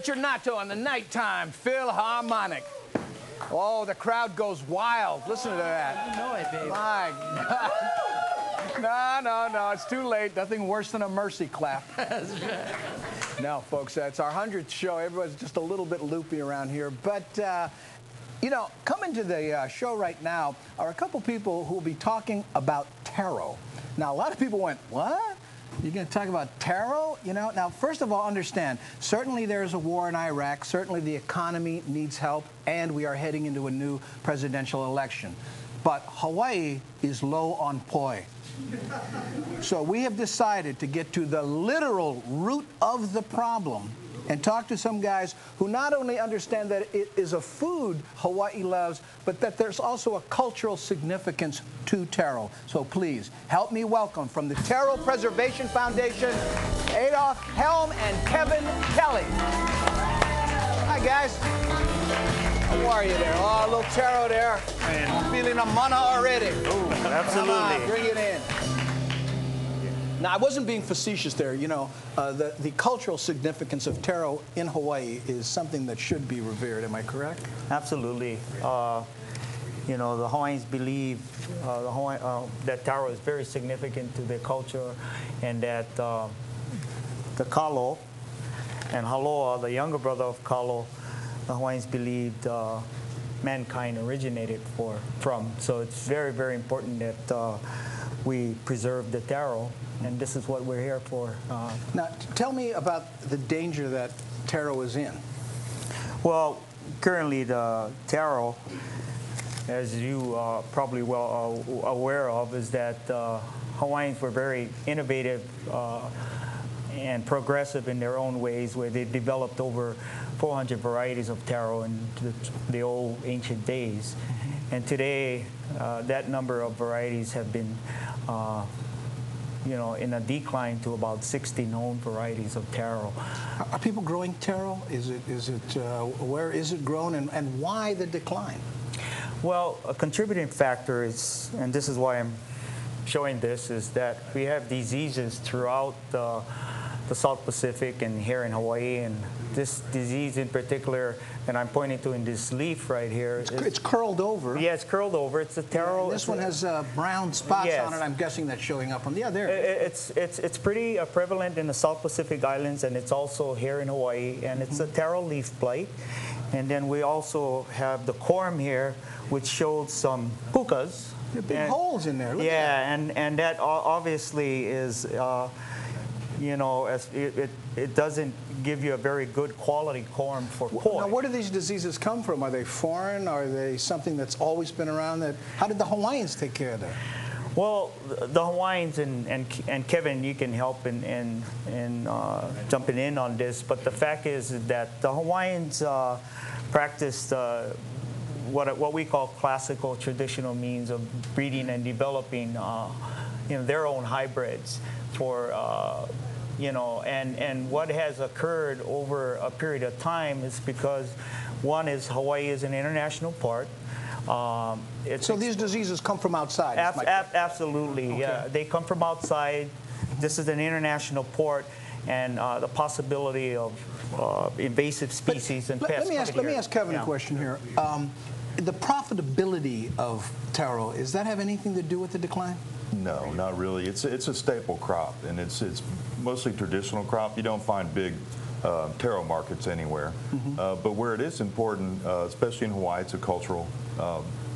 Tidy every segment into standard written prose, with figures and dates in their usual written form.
Richard Nato on the Nighttime Philharmonic. Oh, the crowd goes wild. Listen to that. You know it, baby. My God. No, it's too late. Nothing worse than a mercy clap. No, folks, it's our 100th show. Everybody's just a little bit loopy around here. But, you know, coming to the show right now are a couple people who will be talking about taro. Now, a lot of people went, what? You're going to talk about taro? You know, now, first of all, understand, certainly there's a war in Iraq. Certainly the economy needs help, and we are heading into a new presidential election. But Hawaii is low on poi. So we have decided to get to the literal root of the problem and talk to some guys who not only understand that it is a food Hawaii loves, but that there's also a cultural significance to taro. So please, help me welcome from the Taro Preservation Foundation, Adolph Helm and Kevin Kelly. Hi, guys. How are you there? Oh, a little taro there. I'm feeling a mana already. Oh, absolutely. Come on, bring it in. Now, I wasn't being facetious there. You know, the cultural significance of taro in Hawaii is something that should be revered. Am I correct? Absolutely. You know, the Hawaiians believe that taro is very significant to their culture, and that the kalo and haloa, the younger brother of kalo, the Hawaiians believed mankind originated from. So it's very, very important that we preserve the taro. And this is what we're here for. Now, tell me about the danger that taro is in. Well, currently the taro, as you probably well aware of, is that Hawaiians were very innovative and progressive in their own ways, where they developed over 400 varieties of taro in the old ancient days. And today, that number of varieties have been you know, in a decline to about 60 known varieties of taro. Are people growing taro? Where is it grown, and why the decline? Well, a contributing factor is, and this is why I'm showing this, is that we have diseases throughout the South Pacific and here in Hawaii, and this disease in particular, and I'm pointing to in this leaf right here. It's curled over. Yeah, it's curled over. It's a taro. This one has brown spots on it. I'm guessing that's showing up on. Yeah, there. It's pretty prevalent in the South Pacific Islands, and it's also here in Hawaii. And it's a taro leaf blight. And then we also have the corm here, which showed some pukas. There are big holes in there. Look at that. and that obviously is. You know, it doesn't give you a very good quality corm for poi. Now, where do these diseases come from? Are they foreign? Are they something that's always been around? How did the Hawaiians take care of that? Well, the Hawaiians, and Kevin, you can help in jumping in on this, but the fact is that the Hawaiians practiced what we call classical traditional means of breeding and developing you know, their own hybrids for you know, and what has occurred over a period of time is because one is Hawaii is an international port. So these diseases come from outside? Absolutely, okay. Yeah. They come from outside. This is an international port, and the possibility of invasive species and pests. Let me ask Kevin a question here. The profitability of taro, does that have anything to do with the decline? No, not really. It's a staple crop, and it's mostly traditional crop. You don't find big taro markets anywhere. But where it is important, especially in Hawaii, it's a cultural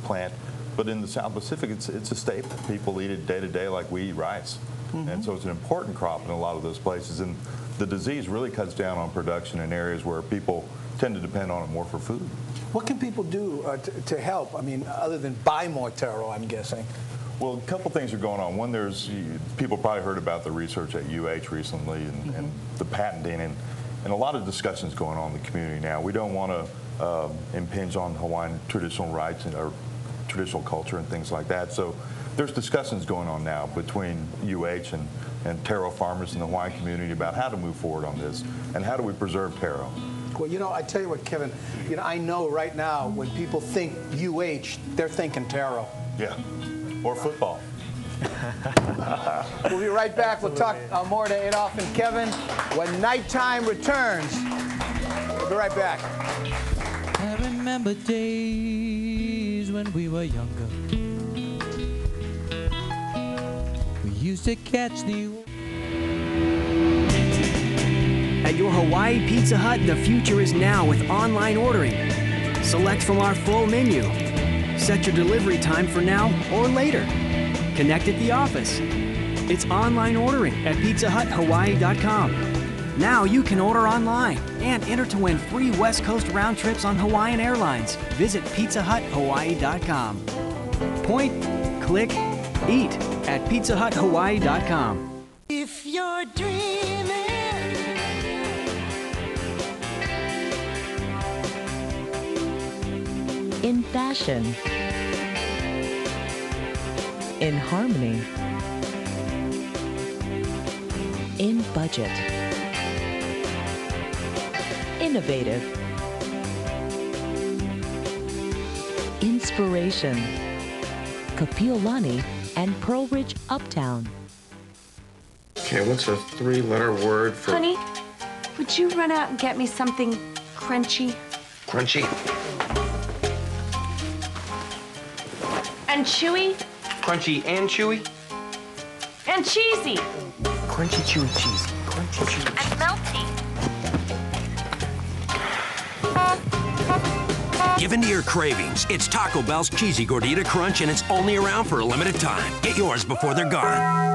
plant. But in the South Pacific, it's a staple. People eat it day to day like we eat rice. And so it's an important crop in a lot of those places. And the disease really cuts down on production in areas where people tend to depend on it more for food. What can people do to help? I mean, other than buy more taro, I'm guessing. Well, a couple things are going on. One, people probably heard about the research at UH recently and the patenting, and a lot of discussions going on in the community now. We don't want to impinge on Hawaiian traditional rights or traditional culture and things like that. So there's discussions going on now between UH and taro farmers in the Hawaiian community about how to move forward on this and how do we preserve taro. Well, you know, I tell you what, Kevin, you know, I know right now when people think UH, they're thinking taro. Yeah. Or football. We'll be right back. We'll talk more to Adolph and Kevin when Nighttime returns. We'll be right back. I remember days when we were younger. We used to catch the... At your Hawaii Pizza Hut, the future is now with online ordering. Select from our full menu. Set your delivery time for now or later. Connect at the office. It's online ordering at PizzaHutHawaii.com. Now you can order online and enter to win free West Coast round trips on Hawaiian Airlines. Visit PizzaHutHawaii.com. Point, click, eat at PizzaHutHawaii.com. If you're dreaming, in fashion, in harmony, in budget, innovative, inspiration, Kapiolani and Pearl Ridge Uptown. Okay, what's a three-letter word for... Honey, would you run out and get me something crunchy? Crunchy? And chewy? Crunchy and chewy? And cheesy? Crunchy, chewy, cheesy. Crunchy, chewy, cheesy. And melty? Give in to your cravings. It's Taco Bell's Cheesy Gordita Crunch, and it's only around for a limited time. Get yours before they're gone.